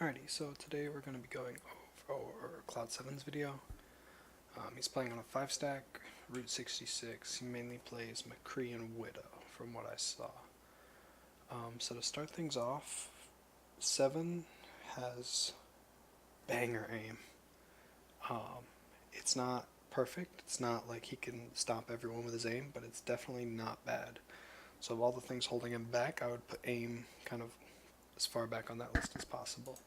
Alrighty, so today we're going to be going over Cloud 7's video. He's playing on a 5-stack, Route 66. He mainly plays Mccree and Widow, from what I saw. So to start things off, 7 has banger aim. It's not perfect, it's not like he can stop everyone with his aim, but it's definitely not bad. So of all the things holding him back, I would put aim kind of as far back on that list as possible.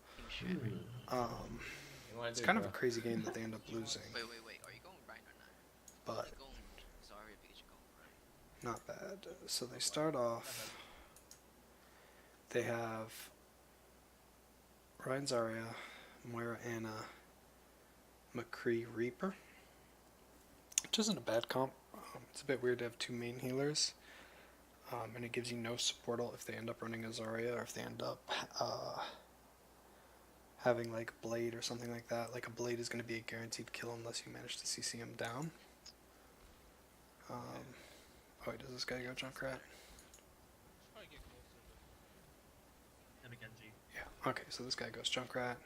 It's kind of a crazy game that they end up losing. Wait. Are you going right or not? But Sorry, because you're going right. not bad. So they start off. They have Ryan Zarya, Moira Anna, Mccree Reaper, which isn't a bad comp. It's a bit weird to have two main healers, and it gives you no supportal if they end up running a Zarya or if they end up having like Blade or something like that. Like a Blade is going to be a guaranteed kill unless you manage to CC him down. Oh wait, does this guy go Junkrat? Yeah, okay, so this guy goes Junkrat.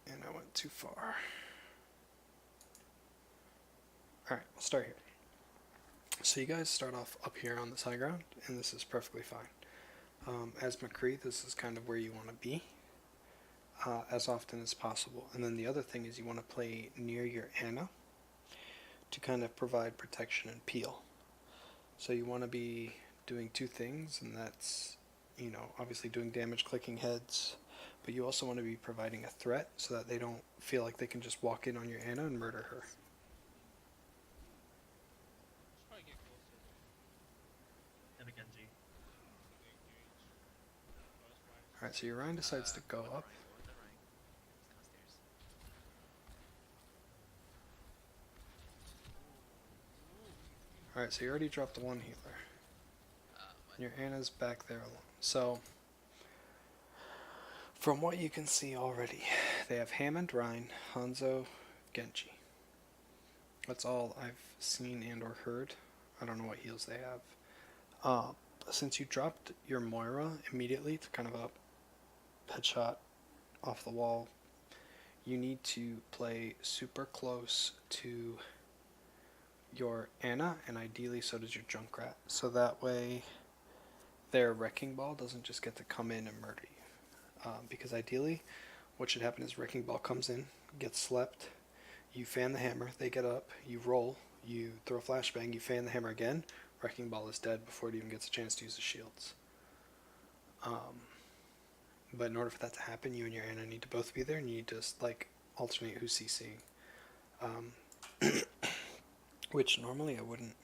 And I went too far. Alright, we'll start here. So you guys start off up here on this high ground, and this is perfectly fine. As Mccree, this is kind of where you want to be. As often as possible. And then the other thing is you want to play near your Anna to kind of provide protection and peel. So you want to be doing two things, and that's, you know, obviously doing damage clicking heads, but you also want to be providing a threat so that they don't feel like they can just walk in on your Anna and murder her. Alright, so your Ryan decides to go up. Alright, so you already dropped the one healer. And your Anna's back there alone. So, from what you can see already, they have Hammond, Ryan, Hanzo, Genji. That's all I've seen and or heard. I don't know what heals they have. Since you dropped your Moira immediately to kind of a headshot off the wall, you need to play super close to your Anna, and ideally so does your Junkrat. So that way their Wrecking Ball doesn't just get to come in and murder you. Because ideally what should happen is Wrecking Ball comes in, gets slept, you fan the hammer, they get up, you roll, you throw a flashbang, you fan the hammer again, Wrecking Ball is dead before it even gets a chance to use the shields. But in order for that to happen, you and your Anna need to both be there, and you need to like alternate who's CCing. Which normally I wouldn't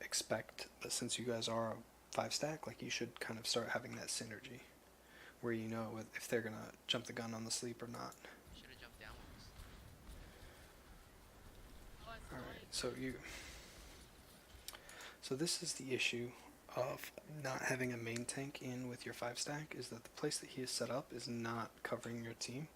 expect, but since you guys are a 5-stack, like you should kind of start having that synergy, where you know if they're gonna jump the gun on the sleep or not. Should have jumped down once. Alright, so this is the issue of not having a main tank in with your 5-stack, is that the place that he is set up is not covering your team.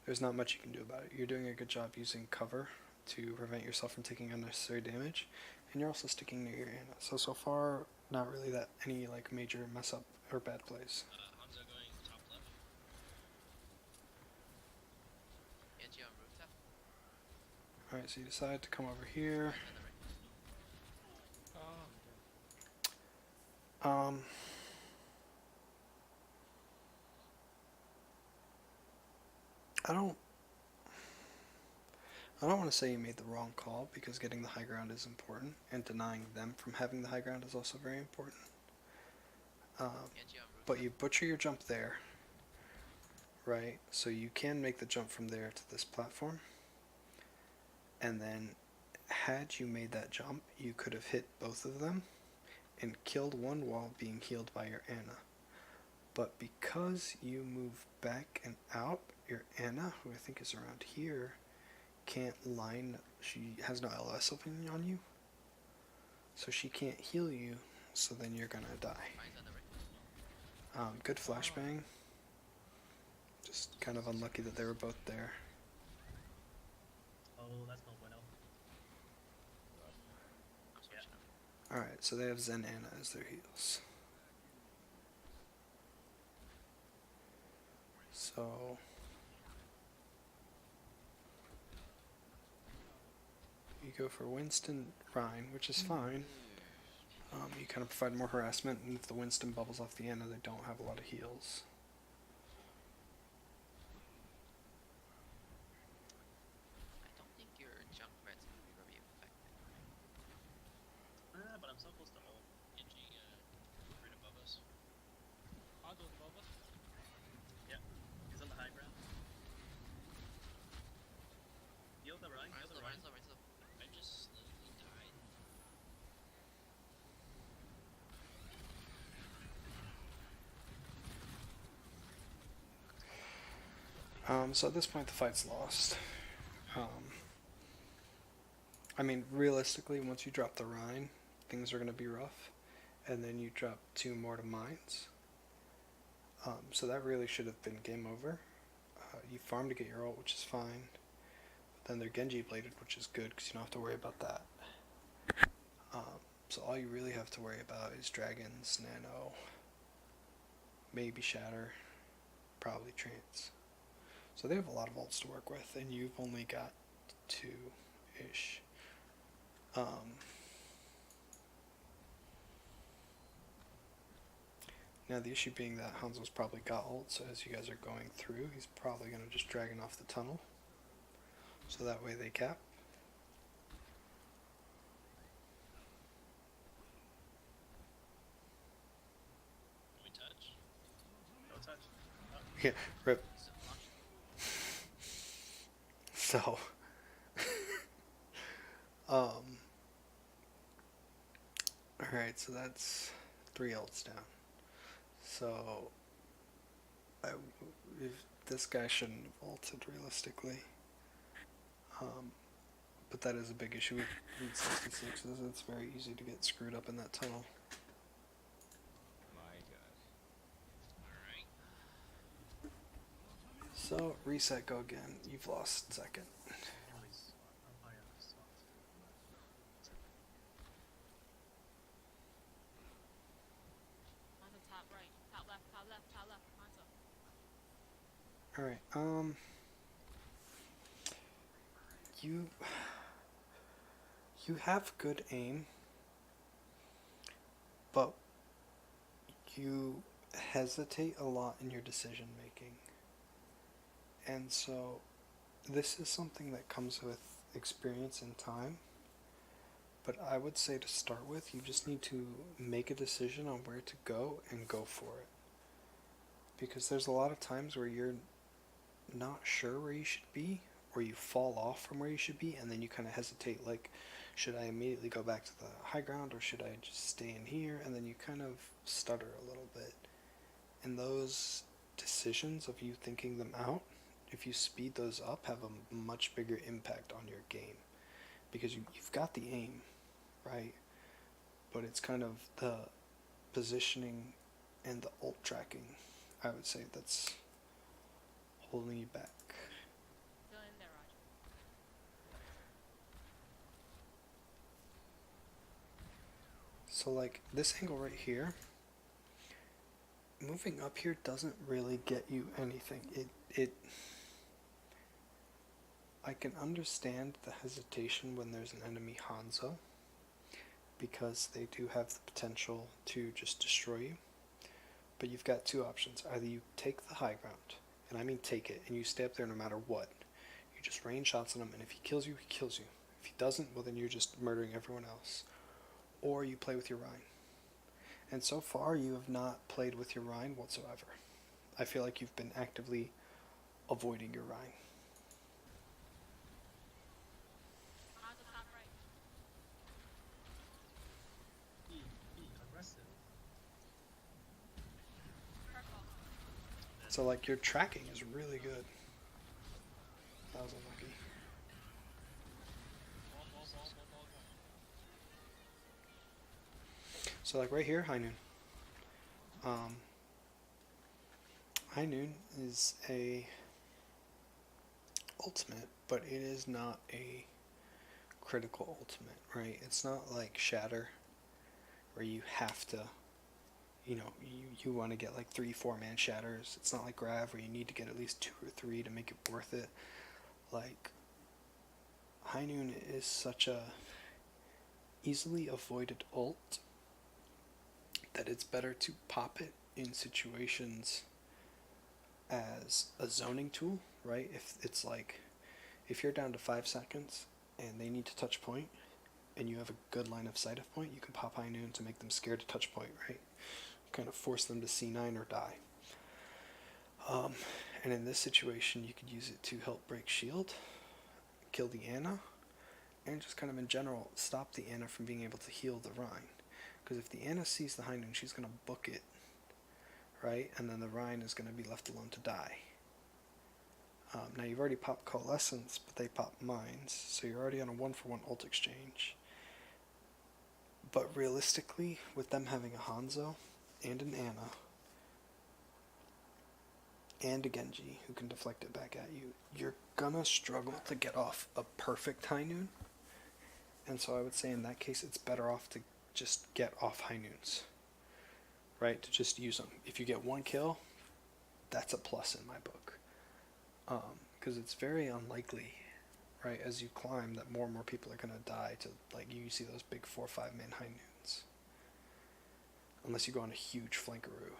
There's not much you can do about it. You're doing a good job using cover to prevent yourself from taking unnecessary damage, and you're also sticking near your Anna. So far, not really that any like major mess up or bad plays. Hanzo going top left. Genji on rooftop. Alright, so you decide to come over here. I don't want to say you made the wrong call, because getting the high ground is important, and denying them from having the high ground is also very important. But you butcher your jump there, right? So you can make the jump from there to this platform, and then had you made that jump, you could have hit both of them and killed one while being healed by your Anna. But because you move back and out, your Anna, who I think is around here, can't line, she has no LS open on you, so she can't heal you, so then you're gonna die. Good flashbang. Just kind of unlucky that they were both there. Oh, that's no bueno. Yeah. Alright, so they have Zen Anna as their heals. So you go for Winston Rhine, which is fine. You kind of provide more harassment, and if the Winston bubbles off the end, they don't have a lot of heals. I don't think your junk red's gonna be very effective. But I'm so close to ult. Genji, right above us. Hanzo's above us. Yeah, he's on the high ground. Heal the Rhine, heal the Rhine. Rhine's low. I just slowly died. So at this point, the fight's lost. I mean, realistically, once you drop the Rhine, things are going to be rough. And then you drop 2 mortar mines. So that really should have been game over. You farm to get your ult, which is fine. But then they're Genji bladed, which is good because you don't have to worry about that. So all you really have to worry about is dragons, nano, maybe shatter, probably trance. So they have a lot of ults to work with, and you've only got 2-ish. Now the issue being that Hanzo's probably got ult, so as you guys are going through, he's probably going to just dragon off the tunnel. So that way they cap. Can we touch? No touch. Oh. Yeah, rip. So, So, alright, so that's 3 ults down. So, if this guy shouldn't have ulted realistically. But that is a big issue with 66s. It's very easy to get screwed up in that tunnel. My god. Alright. So, reset, go again. You've lost second. Hanzo top right, top left, Hanzo. Alright, you have good aim, but you hesitate a lot in your decision making. And so this is something that comes with experience and time. But I would say to start with, you just need to make a decision on where to go and go for it. Because there's a lot of times where you're not sure where you should be, or you fall off from where you should be, and then you kind of hesitate, like, should I immediately go back to the high ground, or should I just stay in here? And then you kind of stutter a little bit. And those decisions of you thinking them out, if you speed those up, have a much bigger impact on your game. Because you've got the aim, right? But it's kind of the positioning and the ult tracking, I would say, that's holding you back. Still in there, Roger. So like this angle right here, moving up here doesn't really get you anything. I can understand the hesitation when there's an enemy Hanzo, because they do have the potential to just destroy you. But you've got 2 options. Either you take the high ground, and I mean take it, and you stay up there no matter what. You just rain shots on him, and if he kills you, he kills you. If he doesn't, well then you're just murdering everyone else. Or you play with your Rhine. And so far, you have not played with your Rhine whatsoever. I feel like you've been actively avoiding your Rhine. Hanzo top right. Be aggressive. Purple. So like your tracking is really good. That was unlucky. Ball. So like right here, High Noon. High Noon is a ultimate, but it is not a critical ultimate, right? It's not like Shatter, where you have to, you want to get like 3-4 man shatters. It's not like Grav where you need to get at least 2 or 3 to make it worth it. Like, High Noon is such a easily avoided ult that it's better to pop it in situations as a zoning tool, right? If it's like, if you're down to 5 seconds and they need to touch point and you have a good line of sight of point, you can pop High Noon to make them scared to touch point, right? Kind of force them to C9 or die. And in this situation, you could use it to help break shield, kill the Ana, and just kind of in general stop the Ana from being able to heal the Rhine. Because if the Ana sees the High Noon, she's going to book it, right? And then the Rhine is going to be left alone to die. Now you've already popped Coalescence, but they pop Mines, so you're already on a 1-for-1 ult exchange. But realistically, with them having a Hanzo and an Ana and a Genji who can deflect it back at you, you're gonna struggle to get off a perfect High Noon. And so I would say in that case it's better off to just get off High Noons, right? To just use them. If you get 1 kill, that's a plus in my book. Because it's very unlikely, right, as you climb, that more and more people are going to die to, like, you see those big 4 or 5 man High Noons. Unless you go on a huge flankaroo.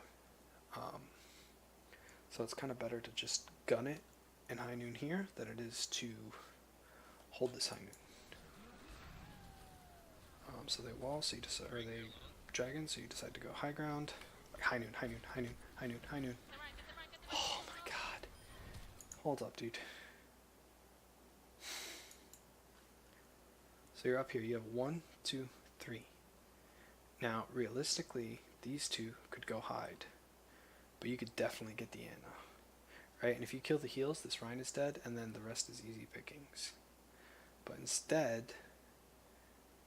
So it's kind of better to just gun it in High Noon here than it is to hold this High Noon. So they wall, so you decide, or they dragon, so you decide to go high ground. Like High Noon, High Noon, High Noon, High Noon, High Noon. Get the right, get the right, get the right. Oh my god. Hold up, dude. So you're up here. You have 1, 2, 3. Now, realistically, these 2 could go hide. But you could definitely get the Ana. Right? And if you kill the heals, this Rhine is dead, and then the rest is easy pickings. But instead,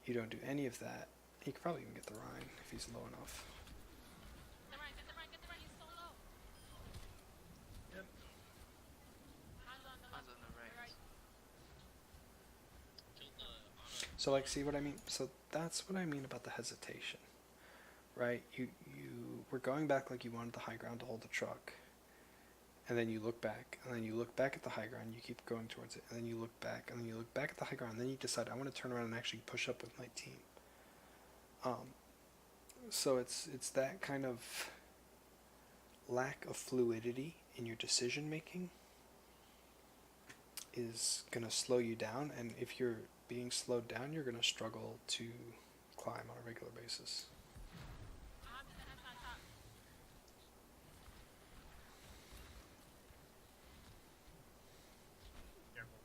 you don't do any of that. You could probably even get the Rhine if he's low enough. Get the right, get the right, get the right. He's so low. Yep. Hands on the Hands left. on the right. Right. Killed the Ana. So, like, see what I mean? So that's what I mean about the hesitation. Right? You were going back like you wanted the high ground to hold the truck. And then you look back, and then you look back at the high ground, you keep going towards it, and then you look back, and then you look back at the high ground, and then you decide, I want to turn around and actually push up with my team. So it's that kind of lack of fluidity in your decision making is going to slow you down, and if you're being slowed down, you're going to struggle to climb on a regular basis. Get the heads on top. Careful.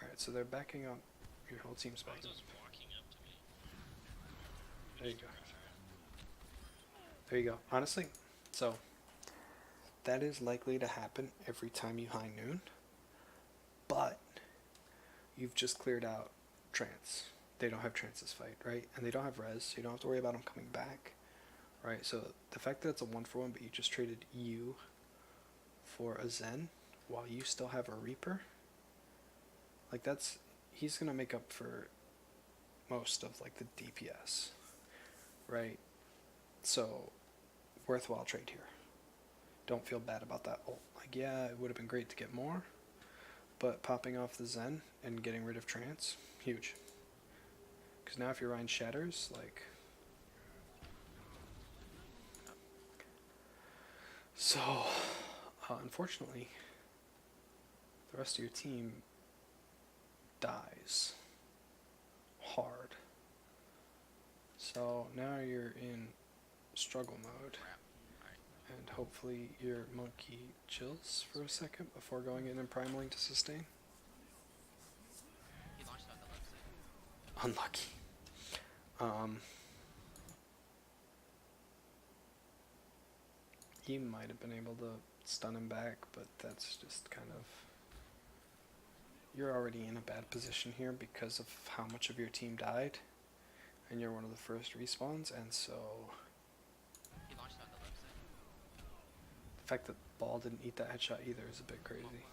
Alright, so they're backing up. Your whole team's backing up. Hanzo's walking up to me. There you go. Pressure. There you go. Honestly, so that is likely to happen every time you High Noon, but you've just cleared out Trance. They don't have Trance's fight, right? And they don't have Res, so you don't have to worry about them coming back, right? So the fact that it's a 1-for-1, but you just traded you for a Zen while you still have a Reaper, like he's gonna make up for most of like the DPS, right? So worthwhile trade here. Don't feel bad about that ult. Like, yeah, it would have been great to get more, but popping off the Zen and getting rid of Trance, huge. Because now if your Rhine shatters, like... So, unfortunately, the rest of your team dies hard. So now you're in struggle mode. Crap. Alright. And hopefully your monkey chills for a second before going in and primaling to sustain. He launched out the left side. Unlucky. He might have been able to stun him back, but that's just kind of... You're already in a bad position here because of how much of your team died. And you're one of the first respawns, and so... He launched out the left side. The fact that Ball didn't eat that headshot either is a bit crazy.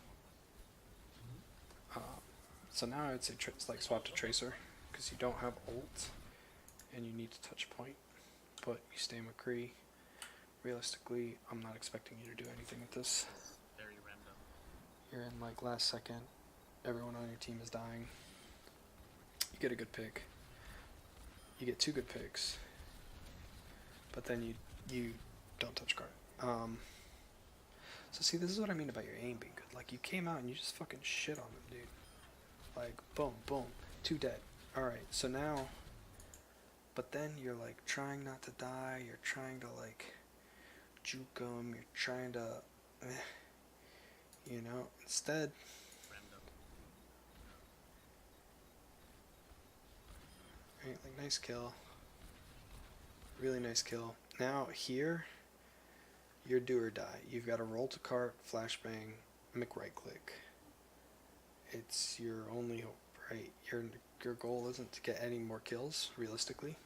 So now I would say like swap to Tracer, because you don't have ult, and you need to touch point. but you stay Mccree. Realistically, I'm not expecting you to do anything with this. Very random. You're in like last second. Everyone on your team is dying. You get a good pick. You get 2 good picks. But then you don't touch guard. So see, this is what I mean about your aim being good. Like, you came out and you just fucking shit on them, dude. Like, boom, boom, 2 dead. Alright, so now, but then you're like trying not to die, you're trying to like juke them, you're trying to, you know, instead, Random. right, like, nice kill. Really nice kill. Now, here, you're do or die. You've got to roll to cart, flashbang, right click. It's your only hope, right? Your goal isn't to get any more kills, realistically.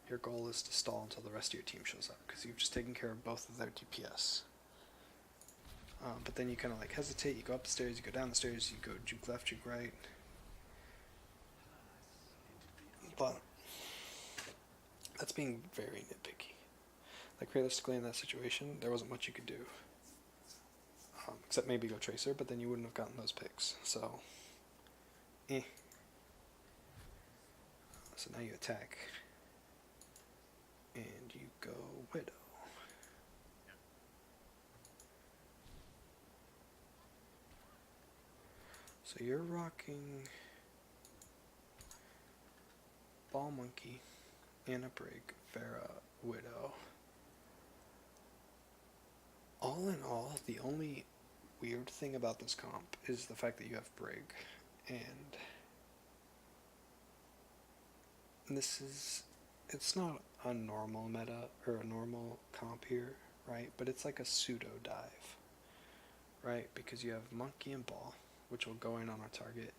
Your goal is to stall until the rest of your team shows up, because you've just taken care of both of their DPS. But then you kind of like hesitate, you go up the stairs, you go down the stairs, you go juke left, juke right. But that's being very nitpicky. Like, realistically, in that situation, there wasn't much you could do. Except maybe go Tracer, but then you wouldn't have gotten those picks. So, eh. So now you attack. And you go Widow. So you're rocking Ball Monkey, Anna Brig, Vera, Widow. All in all, the only weird thing about this comp is the fact that you have Brig. And this is, it's not a normal meta or a normal comp here, right? But it's like a pseudo dive, right? Because you have Monkey and Ball, which will go in on our target.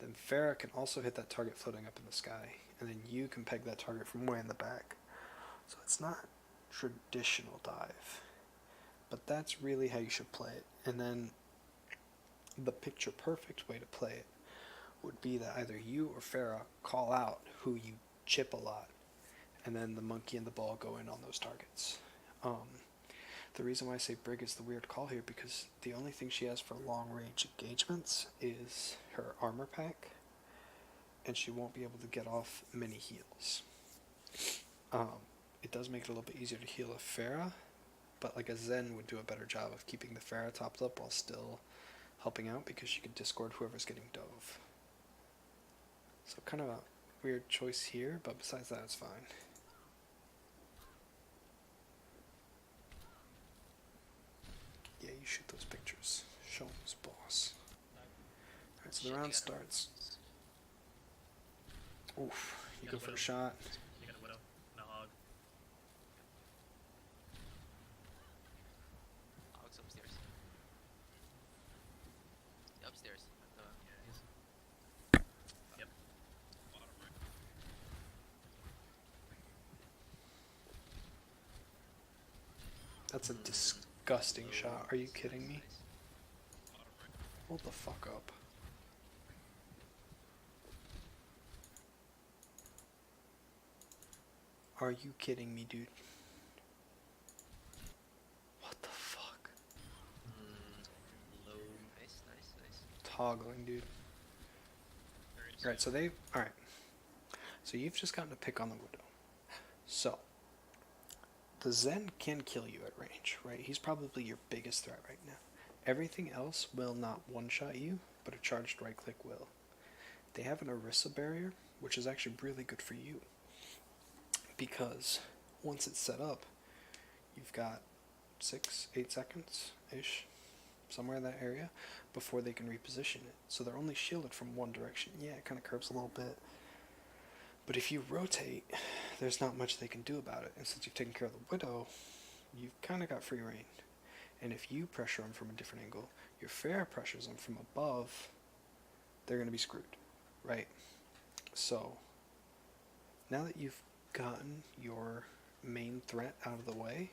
Then Farah can also hit that target floating up in the sky, and then you can peg that target from way in the back. So it's not traditional dive, but that's really how you should play it. And then the picture perfect way to play it would be that either you or Farah call out who you chip a lot, and then the Monkey and the Ball go in on those targets. The reason why I say Brig is the weird call here, because the only thing she has for long range engagements is her armor pack, and she won't be able to get off many heals. It does make it a little bit easier to heal a Farah, but like a Zen would do a better job of keeping the Farah topped up while still helping out, because she can discord whoever's getting dove. So kind of a weird choice here, but besides that, it's fine. Yeah, you shoot those pictures. Show him his boss. Alright, so the round starts. Oof, you go for a shot. You got a Widow and a Hog. Hog's upstairs. Upstairs. Yeah, he's... Yep. Bottom right. That's a disgusting shot. Are you kidding me? Bottom right. Hold the fuck up. Are you kidding me, dude? What the fuck? Low. Nice, nice, nice. Toggling, dude. Very Alright, so they... Alright. So you've just gotten to pick on the Widow. So, the Zen can kill you at range, right? He's probably your biggest threat right now. Everything else will not one-shot you, but a charged right-click will. They have an Orisa barrier, which is actually really good for you, because once it's set up, you've got 6-8 seconds-ish, somewhere in that area, before they can reposition it. So they're only shielded from one direction. Yeah, it kind of curves a little bit, but if you rotate, there's not much they can do about it. And since you've taken care of the Widow, you've kind of got free reign. And if you pressure them from a different angle, your Farah pressures them from above, they're going to be screwed, right? So, now that you've gotten your main threat out of the way,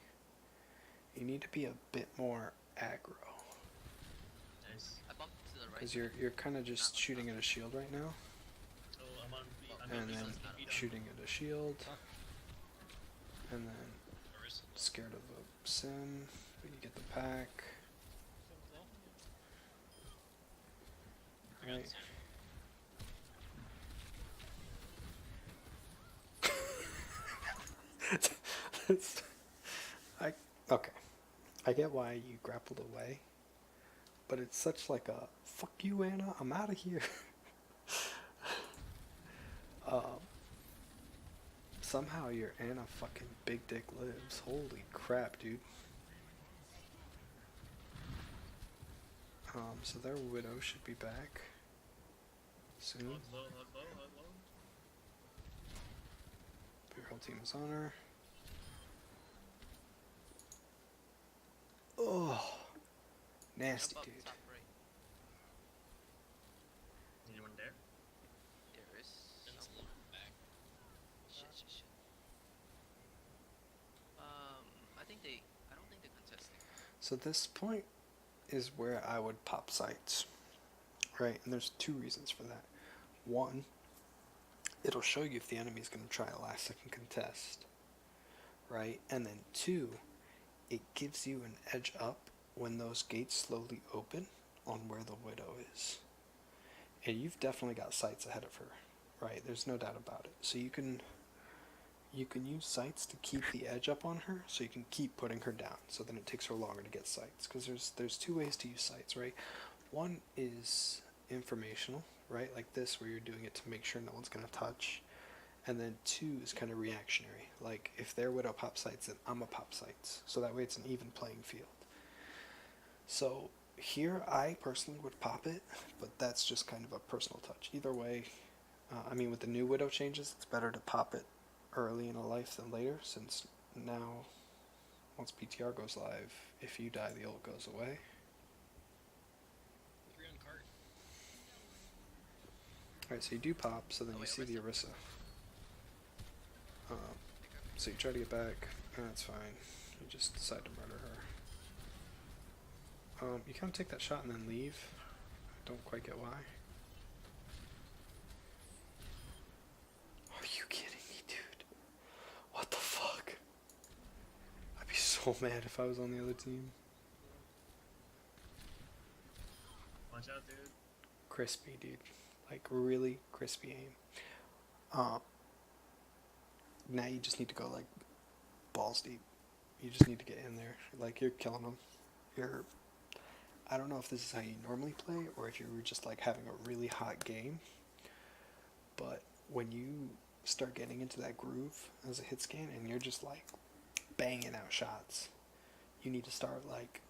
you need to be a bit more aggro. nice. I bumped to the right. Because you're kind of just shooting at a shield right now, So I'm on B. I'm and on B. then Let's keep beat up. shooting at a shield. and then Marissa's low. scared of a sim, but you get the pack. Sim's low. I got Right. the I okay. I get why you grappled away, but it's such like a fuck you, Anna. I'm out of here. Somehow your Anna fucking big dick lives. Holy crap, dude. So their widow should be back soon. Hog low, hog low, hog low. Your whole team is on her. Oh, nasty, Jump up, dude. top right. Anyone there? There is Sin's someone. low back. Shit. I don't think they're contesting. So this point is where I would pop sights, right? And there's two reasons for that. One, it'll show you if the enemy's going to try a last second contest, right? And then two, it gives you an edge up when those gates slowly open on where the widow is. And you've definitely got sights ahead of her, right? There's no doubt about it. So you can use sights to keep the edge up on her, so you can keep putting her down. So then it takes her longer to get sights, because there's two ways to use sights, right? One is informational, right? Like this, where you're doing it to make sure no one's gonna touch. And then two is kind of reactionary. Like if their widow pop sights, then I'm a pop sights. So that way it's an even playing field. So here I personally would pop it, but that's just kind of a personal touch. Either way, I mean with the new widow changes, it's better to pop it early in a life than later, since now once PTR goes live, if you die the ult goes away. 3 on cart. Alright, so you do pop, so then Oh, you wait, see the Orisa. So you try to get back, that's fine. You just decide to murder her. You kind of take that shot and then leave. I don't quite get why. Are you kidding me, dude? What the fuck? I'd be so mad if I was on the other team. Watch out, dude. Crispy, dude. Like, really crispy aim. Now you just need to go, like, balls deep. You just need to get in there. Like, you're killing them. I don't know if this is how you normally play, or if you were just, like, having a really hot game. But when you start getting into that groove as a hit scan, and you're just, like, banging out shots, you need to start, like,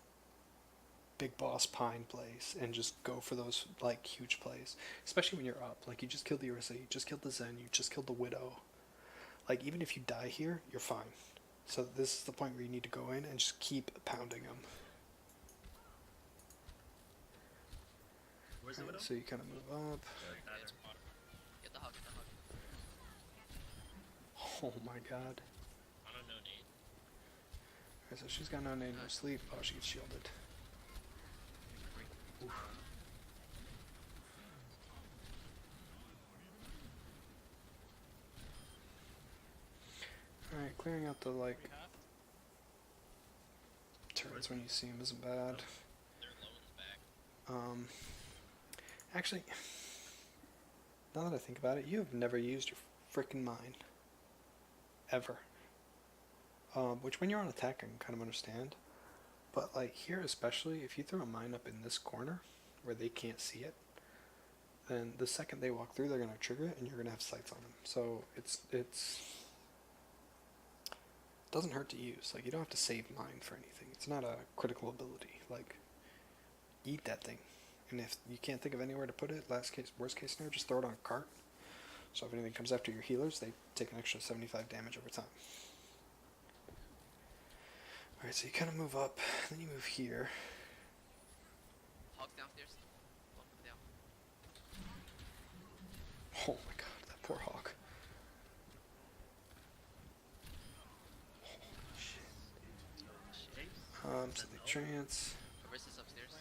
big boss pine plays and just go for those like huge plays, especially when you're up. Like you just killed the Orisa, you just killed the Zen, you just killed the Widow. Like even if you die here, you're fine. So this is the point where you need to go in and just keep pounding them. Where's the widow? So you kind of move up. That's bottom. Get the hug. Oh my god. I don't know, Nate. Alright, so she's got no name, no sleep. Oh, she gets shielded. Oof. Alright, clearing out the like We have. turrets when you see them isn't bad. They're low in the back. Actually, now that I think about it, you have never used your freaking mine. Ever. Which when you're on attack I can kind of understand. But like here especially, if you throw a mine up in this corner where they can't see it, then the second they walk through they're going to trigger it and you're going to have sights on them. So it doesn't hurt to use. Like you don't have to save mine for anything. It's not a critical ability. Like eat that thing. And if you can't think of anywhere to put it, worst case scenario, just throw it on a cart. So if anything comes after your healers, they take an extra 75 damage over time. Alright, so you kind of move up, then you move here. Hog's downstairs. Oh, down. Oh my god, that poor hawk. So they trance. Marissa's upstairs.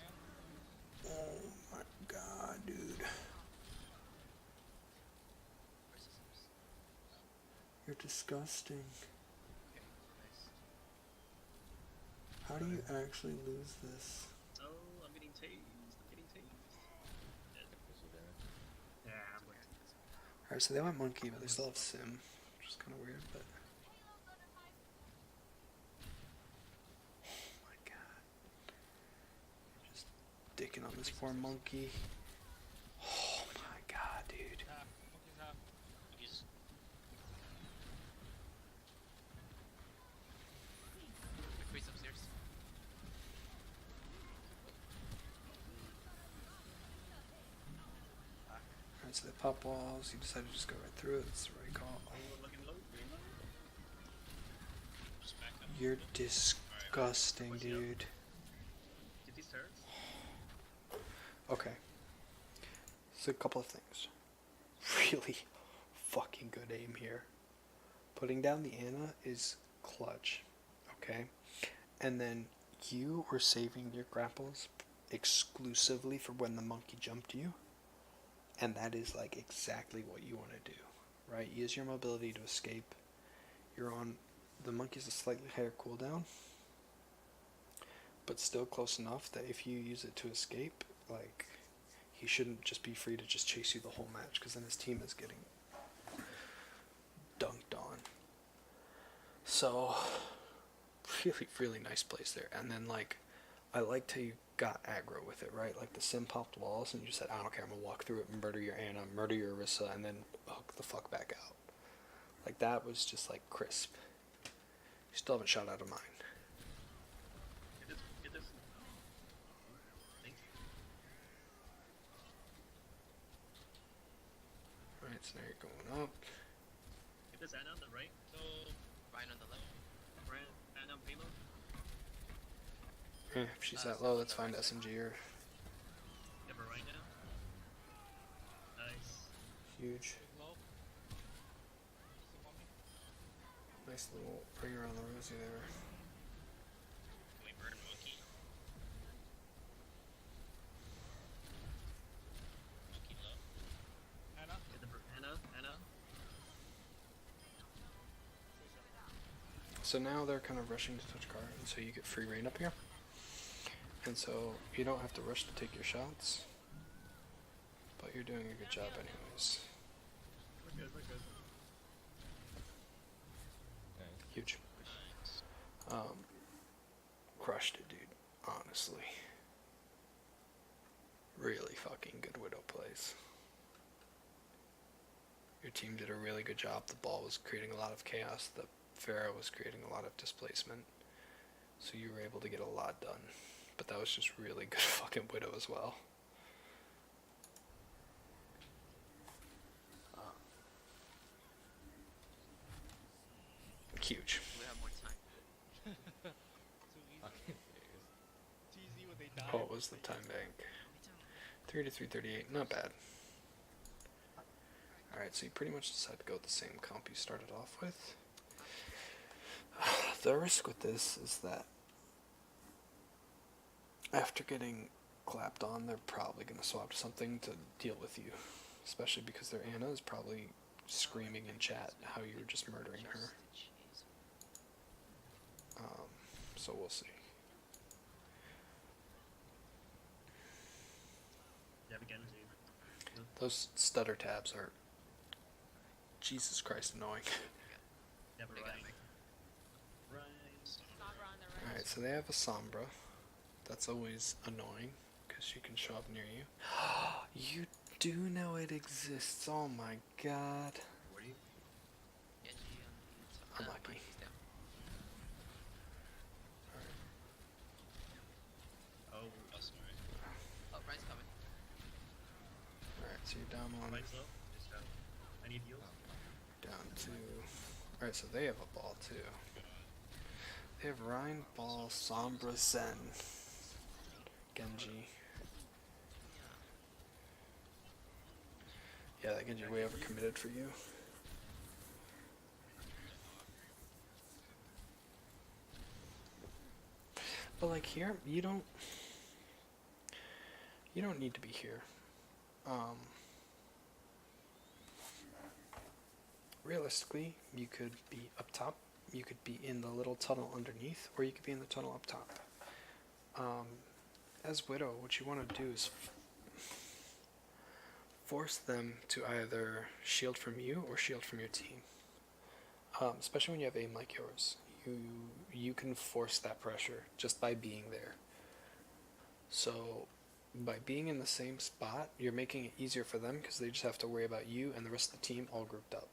Oh my god, dude. Marissa's upstairs. You're disgusting. How do you actually lose this? Oh, I'm getting tased. I'm getting tased. Yeah, I'm with Alright, so they went monkey, but they still have sim, which is kind of weird, but. Oh my god. Just dicking on this poor monkey. Oh my god, dude. Half. Monkey's half. He's McCree's upstairs. Alright, so they pop walls. You decided to just go right through it. That's the right call. looking low. Just back up. You're disgusting, dude. Get these turrets. Okay. So a couple of things. Really fucking good aim here. Putting down the Anna is clutch. Okay? And then you were saving your grapples exclusively for when the monkey jumped you. And that is like exactly what you want to do. Right? Use your mobility to escape. You're on the monkey's a slightly higher cooldown. But still close enough that if you use it to escape, like he shouldn't just be free to just chase you the whole match, because then his team is getting dunked on. So, really nice plays there. And then, like, I liked how you got aggro with it, right? Like, the sim popped walls, and you just said, I don't care, I'm gonna walk through it, murder your Anna, murder your Orisa, and then hook the fuck back out. Like, that was just, like, crisp. You still haven't shot out of mine. Get this. Get this. Thank you. Alright, so now you're going up. Get this Anna on the right. So, Ryan on the left. Ryan, Anna, payload. If she's that low, that's fine to SMG her. Give her right now. Nice. Huge. Big low. Some on me. Nice little bring around the rosy there. Can we burn monkey? Monkey low. Anna. Get the Anna. So now they're kind of rushing to touch card, and so you get free reign up here. And so you don't have to rush to take your shots, but you're doing a good job anyways. We're good. Huge. Crushed it, dude. Honestly. Really fucking good Widow plays. Your team did a really good job. The ball was creating a lot of chaos. The Pharaoh was creating a lot of displacement. So you were able to get a lot done. But that was just really good fucking Widow as well. Huge. We have more time. Too easy. Too easy when they die. What was the time bank? 3 to 338. Not bad. Alright, so you pretty much decided to go with the same comp you started off with. The risk with this is that after getting clapped on, they're probably going to swap to something to deal with you. Especially because their Anna is probably screaming in chat how you were just murdering her. So we'll see. You have again, dude. Those stutter tabs are Jesus Christ annoying. You have a They got right. me. Right. Sombra on the right. Alright, so they have a Sombra. That's always annoying, because she can show up near you. You do know it exists, oh my god. Where are you? Genji on the Unlucky. Mike, he's down. Oh, sorry. Oh, Ryan's coming. Alright, so you're down one, Right slow. Just I need heals. down two. Alright, so they have a ball too. They have Rhine, Ball, Sombra, Zen, Genji. Yeah, that Genji way overcommitted for you. But like here, you don't need to be here. Realistically, you could be up top you could be in the little tunnel underneath, or you could be in the tunnel up top. As Widow, what you want to do is force them to either shield from you or shield from your team. Especially when you have aim like yours, you can force that pressure just by being there. So by being in the same spot, you're making it easier for them because they just have to worry about you and the rest of the team all grouped up.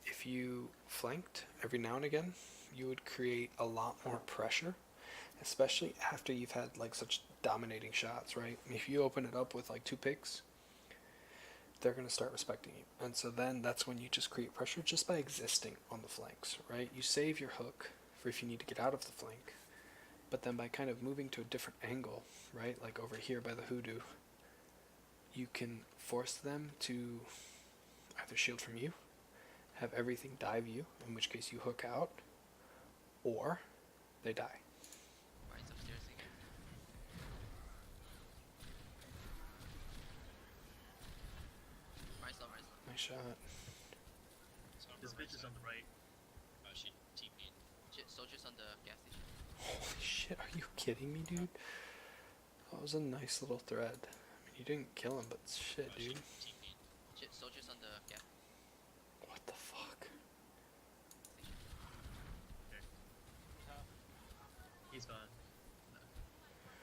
If you flanked every now and again, you would create a lot more pressure, especially after you've had like such dominating shots, right? If you open it up with like 2 picks, they're going to start respecting you. And so then that's when you just create pressure just by existing on the flanks, right? You save your hook for if you need to get out of the flank, but then by kind of moving to a different angle, right, like over here by the hoodoo, you can force them to either shield from you, have everything dive you, in which case you hook out, or they die. Ryan's upstairs again. Ryan's low, Ryan's low. Nice shot. Sombra This bitch is right on the right. side. Oh, she TP'd. Shit, soldiers on the gas station. Holy shit, are you kidding me, dude? That was a nice little thread. I mean, you didn't kill him, but shit, Oh, she dude. Shit, TP'd. soldiers on the gas What the fuck? station. Top. He's gone. No.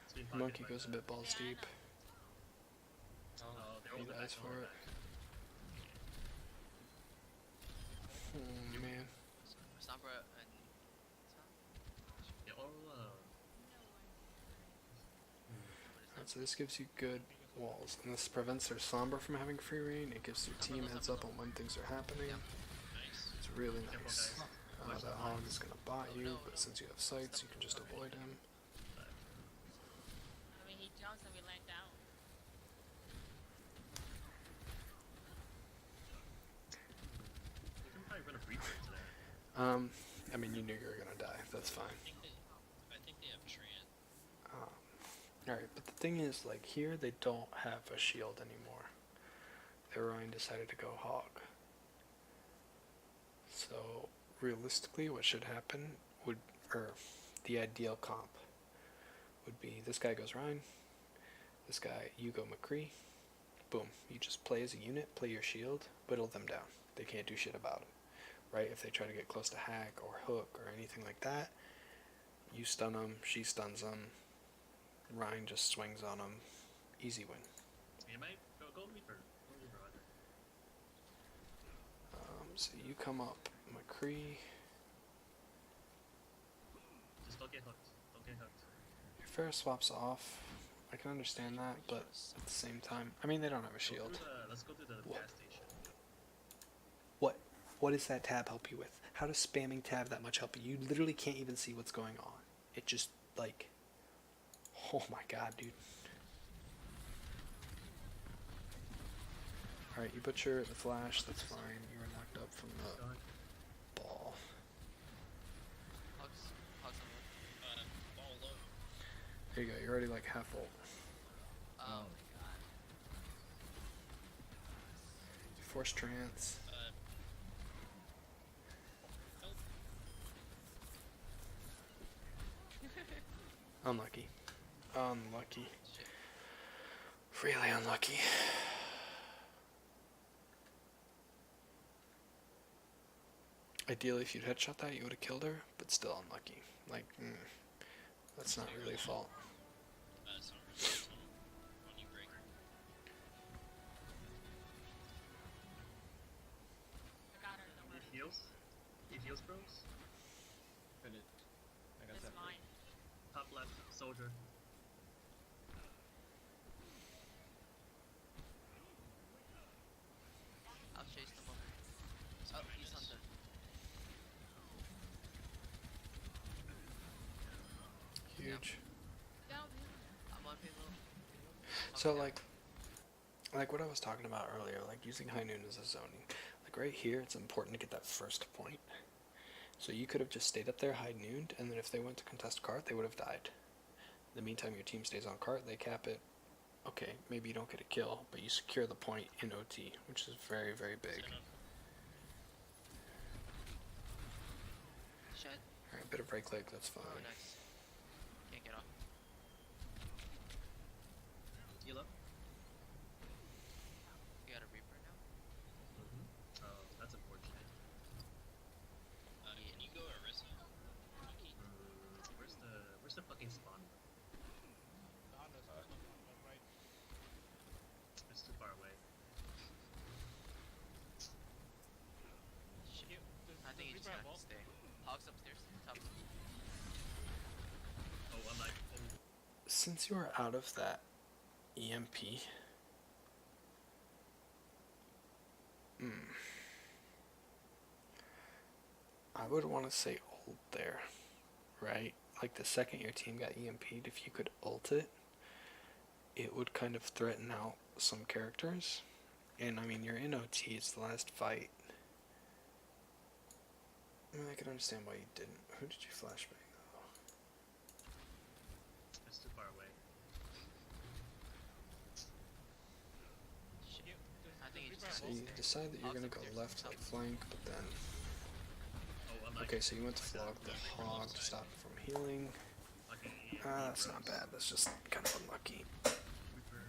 It's been Monkey pocketed by goes a the- bit balls Yeah, I deep. Oh, they're He over dies back, for over it. back. Oh, man. Sombra and Yeah, oh, Alright, so this gives you good walls, and this prevents their Sombra from having free reign. It gives their team heads up on when things are happening. Nice. It's really Careful, nice. guys. That hog is going to bot you, but since you have sights, you can just avoid him. I mean, he jumps and we land down. we can probably run a breach into that. I mean, you knew you were going to die. That's fine. I think they have Tran. Alright, but the thing is, like, here they don't have a shield anymore. Ryan decided to go hog. So, realistically, what should happen would, or the ideal comp would be this guy goes Ryan, this guy, you go Mccree, boom. You just play as a unit, play your shield, whittle them down. They can't do shit about it, right? If they try to get close to hack or hook or anything like that, you stun them, she stuns them, Ryan just swings on them, easy win. You might go Reaper. Go Reaper, Roger. So you come up, Mccree, Just don't get hooked. Don't get hooked. your fair swaps off. I can understand that, but at the same time, I mean, they don't have a shield. Let's go to the What? gas station. What does that tab help you with? How does spamming tab that much help you? You literally can't even see what's going on. It just, like, oh my god, dude. Alright, you butcher the flash, that's fine. You were knocked up from the Gone. ball. Hugs on the Ball low. There you go, you're already like half ult. Oh my god. Force trance. Help. Unlucky. Unlucky. Shit. Really unlucky. Ideally, if you'd headshot that, you would have killed her, but still unlucky. Like, that's not really a fault. Sombra. On you break. I got her, don't worry. Need heals? Need heals, bros? I did. I got It's that. mine. Top left, soldier. I'll chase them up. Oh, he's on the. Huge. Down. I'm on payload. So, like what I was talking about earlier, like using high noon as a zoning. Like right here, it's important to get that first point. So you could have just stayed up there high nooned, and then if they went to contest cart, they would have died. In the meantime, your team stays on cart, they cap it. Okay, maybe you don't get a kill, but you secure the point in OT, which is very, very big. bit of right click, that's fine. Oh, nice. Can't get off. Heal up. You got a Reaper now? Oh, that's unfortunate. Yeah. Can you go Orisa? Where's the fucking spawn? Behind us, left, right. It's too far away. Shit. I think you just Reaper have at to stay. Hog's upstairs. Top. Oh, I'm like, oh, Since you are out of that EMP, I would want to say ult there, right? Like the second your team got EMP'd, if you could ult it, it would kind of threaten out some characters. And I mean, you're in OT, it's the last fight. I mean, I can understand why you didn't. Who did you flashbang though? it's too far away. Shit. I think you Reaper just So have to you stay. decide that you're Hog's gonna go upstairs. left like flank, but then Oh, I'm like, okay, so you went to flog the hog to stop it from healing. fucking That's not bad. That's just kind of unlucky. Reaper.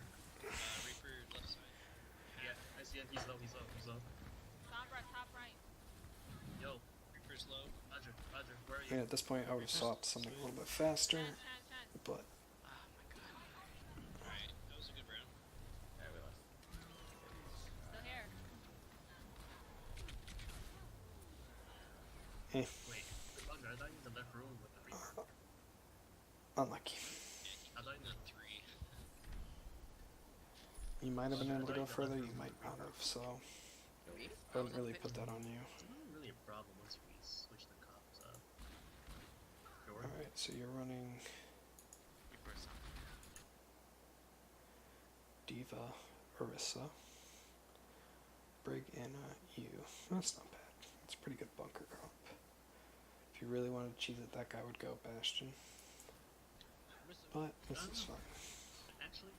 Reaper left side. Yeah, I see it. He's low. Sombra, top right. Yo, Reaper's low. Roger, where are I you? mean, at this point, I would have swapped something a little bit faster, Chan. but Oh my god. Alright, that was a good round. Yeah, we lost. Still here. eh, Wait, Roger, I thought you were in the left room with the Reaper. unlucky. Yeah, he I thought you killed were- the 3. You might have been able to go further, you might not have, so Reef? I wouldn't really put that on you. It's not really a problem once we switch the cops up. Sure. Alright, so you're running Reaper is on. Diva, Orisa, Brig, Anna, you. That's not bad. It's a pretty good bunker comp. If you really wanted to cheese it, that guy would go Bastion. But this is fine. Actually,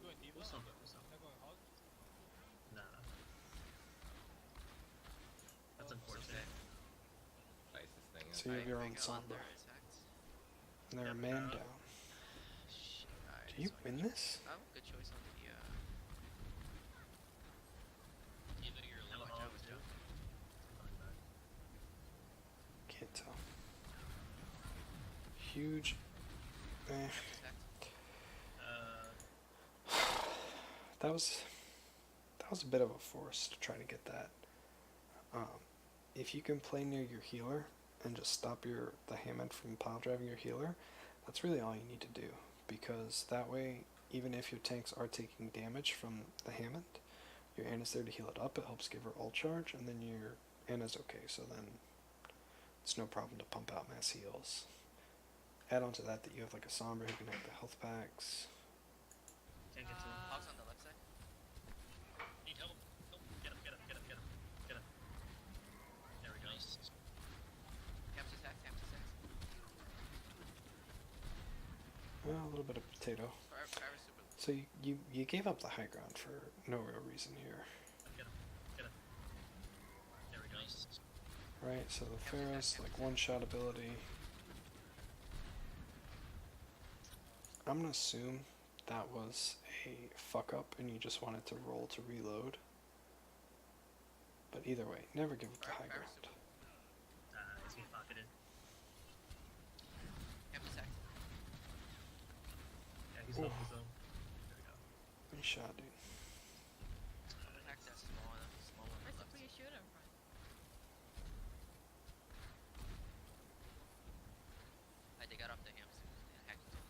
Going Diva? who's on? They're going hog. Nah. That's Okay. unfortunate. Spice this thing up. So you have your I own got a lot Sombra. more attacks. And they're a Yep, man they're down. Shit. Alright, Do you so win this? I have a good choice on the Either you're Have a low. hog too. Coming back. Can't tell. Huge. Eh. attack. That was a bit of a force to try to get that. If you can play near your healer and just stop the Hammond from pile driving your healer, that's really all you need to do, because that way, even if your tanks are taking damage from the Hammond, your Anna's there to heal it up. It helps give her ult charge, and then your Anna's okay. So then it's no problem to pump out mass heals. Add on to that you have like a Sombra who can have the health packs. Can't get to him. Hog's on the left side. Need help. Help. Get him. There we go. Nice. Caps attack. Well, a little bit of potato. Fire super. So you gave up the high ground for no real reason here, Get him. There we go. Nice. right? So the Ferris, like one-shot ability. I'm gonna assume that was a fuck up and you just wanted to roll to reload. But either way, never give up the high ground. He's getting pocketed. Caps attack. Yeah, he's low. There we go. Nice shot, dude. Attack that small one. Small one. Where's the Left. free shooter from? They got off the hamster. And hacked it.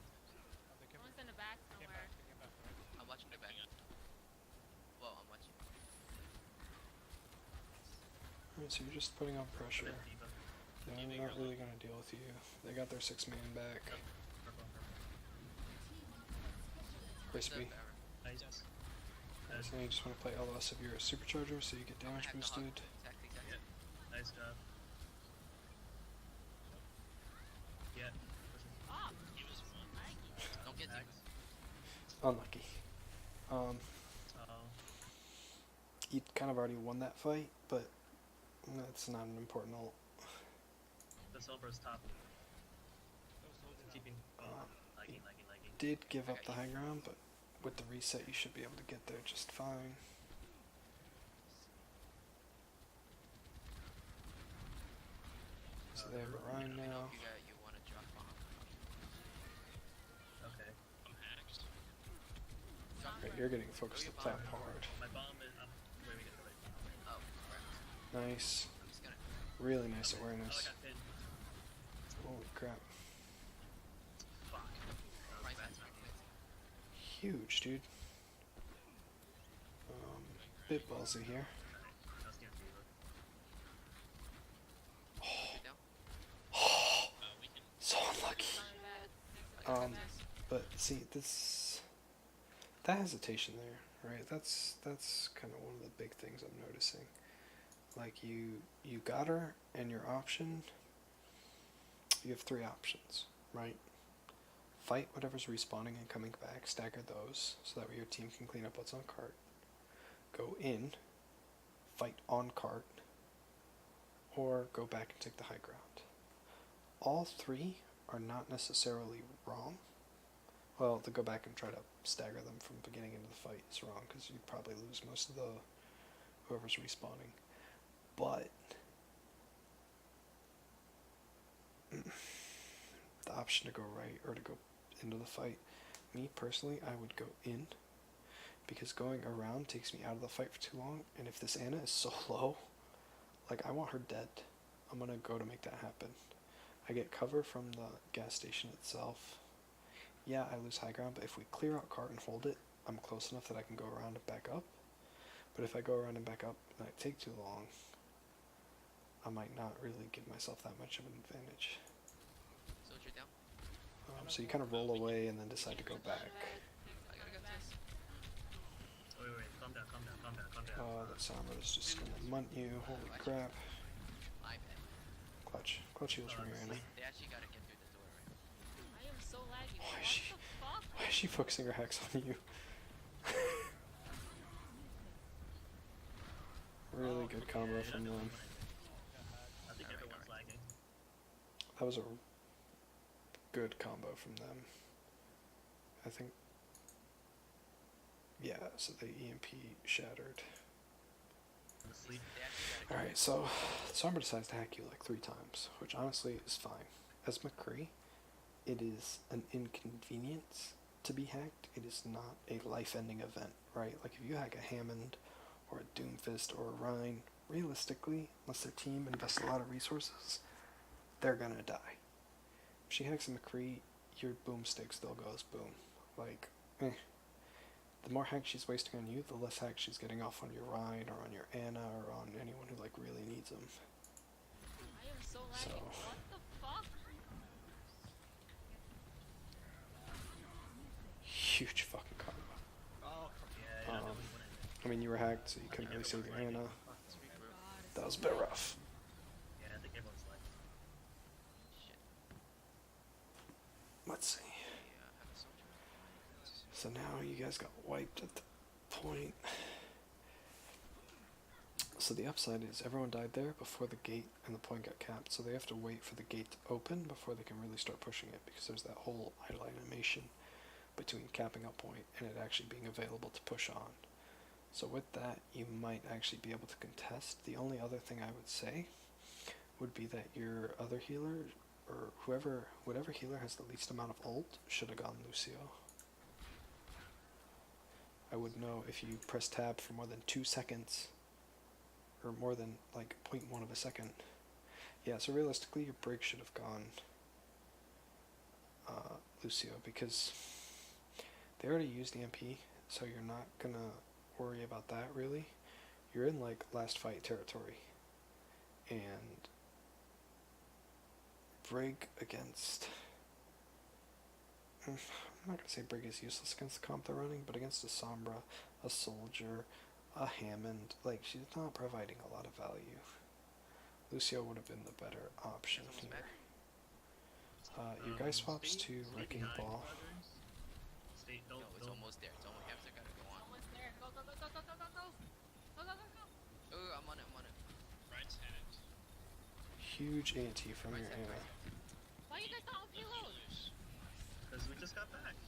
They came One's in the back back, somewhere. they came back, right? I'm watching the back. Well, I'm watching. Alright, so you're just putting on pressure. Diva. They're not really gonna deal with you. They got their 6-man back. Purple. Crispy. Nice. So you just want to play LS of your supercharger so you get damage Hack the hog. boosted. Attack the exact. Yeah. Nice job. Yeah. Oh, He was one. Don't get Attack. deep. Unlucky. You kind of already won that fight, but that's not an important ult. The Sombra's top. did give up the high ground, but with the reset, you should be able to get there just fine. So they have a Rhine Let me know now. if you want to drop bomb. Okay. I'm hacked. Right, you're getting focused Throw at your Plat hard. My bomb is. I'm where we get the right bomb. Oh, correct. Nice. I'm just gonna. Really nice Oh, I awareness. got pinned. Holy crap. Fuck. That was Right bad back. timing. Huge, dude. Bit ballsy here. Alright, I was getting fever. Get down. We can. So unlucky. Not bad. But see, that hesitation there, right? That's kind of one of the big things I'm noticing. Like you got her, and your option. You have 3 options, right? Fight whatever's respawning and coming back, stagger those, so that way your team can clean up what's on cart. Go in, fight on cart, or go back and take the high ground. All 3 are not necessarily wrong. Well, to go back and try to stagger them from beginning into the fight is wrong, because you'd probably lose most of whoever's respawning. But the option to go right or to go into the fight, me personally, I would go in, because going around takes me out of the fight for too long, and if this Anna is so low, like, I want her dead. I'm gonna go to make that happen. I get cover from the gas station itself. Yeah, I lose high ground, but if we clear out cart and hold it, I'm close enough that I can go around and back up. But if I go around and back up and I take too long, I might not really give myself that much of an advantage. Soldier down. So you kind of roll away and then decide to go back. I gotta get this. Wait, calm down, calm down, calm down, calm down. Oh, that Sombra is just gonna munt you. Holy crap. My bad. Clutch. Clutch heals from your Anna. They actually gotta get through the door, right? I am so laggy. Why What is she- the fuck? Why is she focusing her hex on you? Really good combo Yeah, from you're not them. doing anything. I think everyone's lagging. That was a good combo from them. I think. Yeah, so the EMP shattered. I'm asleep. They actually gotta Alright, so Sombra decides to hack you like 3 times, which honestly is fine. As Mccree, it is an inconvenience to be hacked. It is not a life-ending event, right? Like if you hack a Hammond or a Doomfist or a Rhine, realistically, unless their team invests a lot of resources, they're gonna die. If she hacks a Mccree, your boomstick still goes boom. Like, the more hacks she's wasting on you, the less hacks she's getting off on your Rhine or on your Anna or on anyone who like really needs them. I am so laggy. So- What the fuck? Huge fucking combo. Oh, Yeah, you're not Um, doing anything. I mean, you were hacked, so you couldn't really save your Anna. Let's regroup. That was a bit rough. Yeah, I think everyone's lagging. Shit. Let's see. Yeah, I have a soldier. So now you guys got wiped at the point. So the upside is everyone died there before the gate and the point got capped, so they have to wait for the gate to open before they can really start pushing it, because there's that whole idle animation between capping a point and it actually being available to push on. So with that, you might actually be able to contest. The only other thing I would say would be that your other healer, or whatever healer has the least amount of ult, should have gone Lucio. I would know if you press tab for more than 2 seconds, or more than like 0.1 of a second. Yeah, so realistically your break should have gone Lucio, because they already used EMP, so you're not gonna worry about that really. You're in like last fight territory, and Brig against, I'm not gonna say Brig is useless against the comp they're running, but against a Sombra, a Soldier, a Hammond, like she's not providing a lot of value. Lucio would have been the better option Someone's here. back. Your guy swaps Stay- to stay Wrecking behind, Ball. brothers. Stay, No, don't, it's don't. almost there. It's almost have to gotta go on. Almost there. Go, go, go, go, go, go, go, go. Go, go, go, go. Oh, I'm on it. I'm on it. Ryan's hacked. Huge AT from your Right side, Anna. right side. Why you guys not on payload? Because we just got back.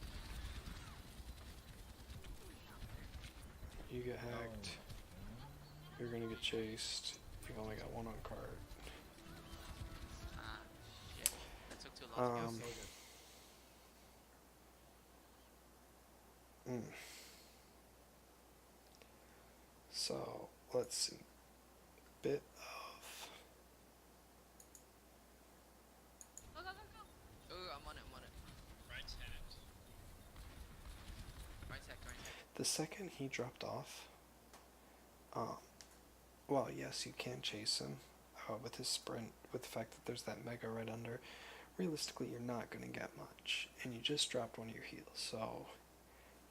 You get hacked. You're gonna get chased. You've only got one on cart. Ah, shit. That took too long to Um, go. mm. So let's see. Bit of Go, go, go, go. Oh, I'm on it, I'm on it. Right hand. Right side, right side. the second he dropped off. Well, yes, you can chase him with his sprint. With the fact that there's that mega right under, realistically, you're not gonna get much, and you just dropped one of your heals. So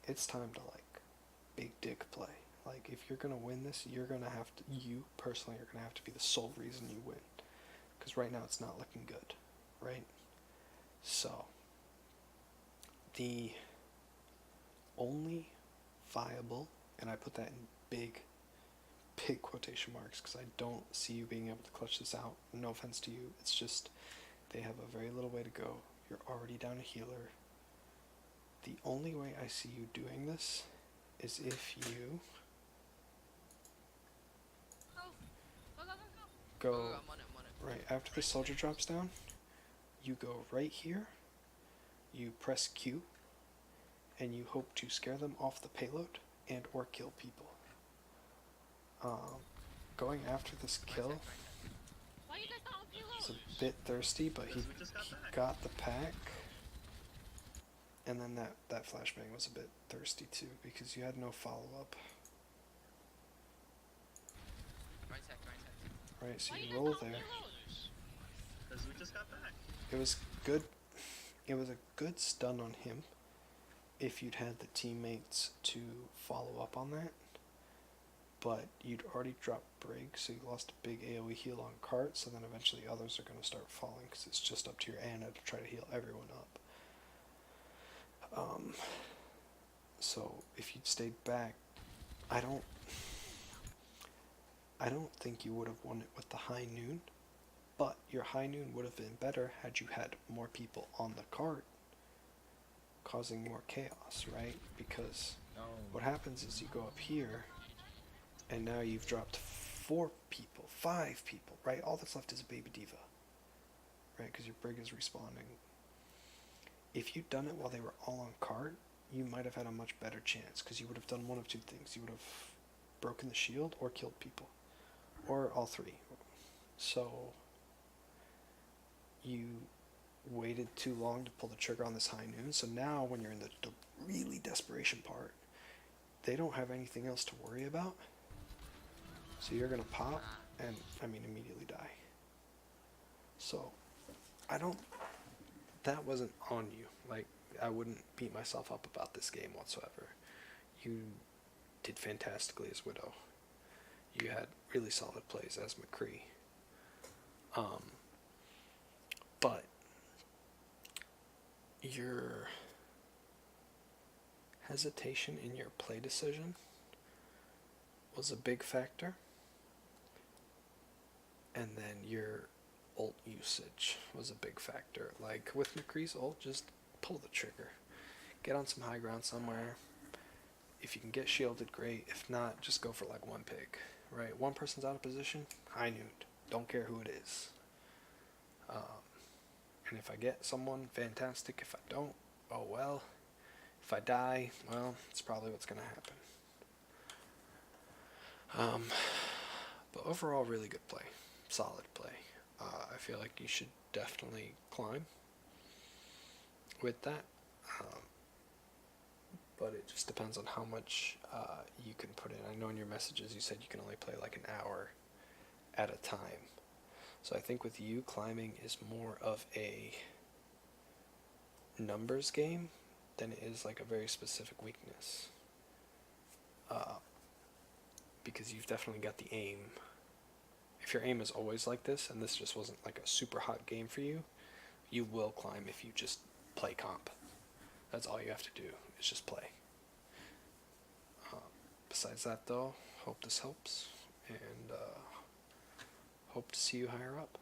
it's time to like big dick play. Like if you're gonna win this, you're gonna have to. You personally are gonna have to be the sole reason you win, because right now it's not looking good, right? So the only viable, and I put that in big quotation marks because I don't see you being able to clutch this out. No offense to you, it's just they have a very little way to go. You're already down a healer. The only way I see you doing this is if you Go, go, go, go, go. go Oh, I'm on it, I'm on it. right after the soldier drops down. You go right here. You press Q, and you hope to scare them off the payload and or kill people. Going after this kill Right side. Why you guys not on is payload? a bit thirsty, but he Because we just got back. got the pack. And then that flashbang was a bit thirsty too, because you had no follow-up. Right side, right side. Right, so Why you you guys roll not on there. payload? Because we just got back. It was good. It was a good stun on him if you'd had the teammates to follow up on that. But you'd already dropped Brig, so you lost a big AoE heal on cart, so then eventually others are going to start falling because it's just up to your Ana to try to heal everyone up. So if you'd stayed back, I don't think you would have won it with the high noon, but your high noon would have been better had you had more people on the cart causing more chaos, right? Because No. what happens is you go up here and now you've dropped 4 people, 5 people, right? All that's left is a baby diva, right? Because your brig is respawning. If you'd done it while they were all on cart, you might have had a much better chance, because you would have done one of two things. You would have broken the shield or killed people, or all three. So you waited too long to pull the trigger on this high noon, so now when you're in the really desperation part, they don't have anything else to worry about. So you're gonna pop and immediately die. So that wasn't on you. Like, I wouldn't beat myself up about this game whatsoever. You did fantastically as Widow. You had really solid plays as Mccree. But your hesitation in your play decision was a big factor, and then your ult usage was a big factor. Like with Mccree's ult, just pull the trigger, get on some high ground somewhere. If you can get shielded, great. If not, just go for like one pick, right? One person's out of position, high noon, don't care who it is. And if I get someone, fantastic. If I don't, oh well. If I die, well, it's probably what's going to happen. But overall, really good play. Solid play. I feel like you should definitely climb with that. But it just depends on how much you can put in. I know in your messages you said you can only play like an hour at a time. So I think with you, climbing is more of a numbers game than it is like a very specific weakness. Because you've definitely got the aim. If your aim is always like this, and this just wasn't like a super hot game for you, you will climb if you just play comp. That's all you have to do, is just play. Besides that though, hope this helps, and hope to see you higher up.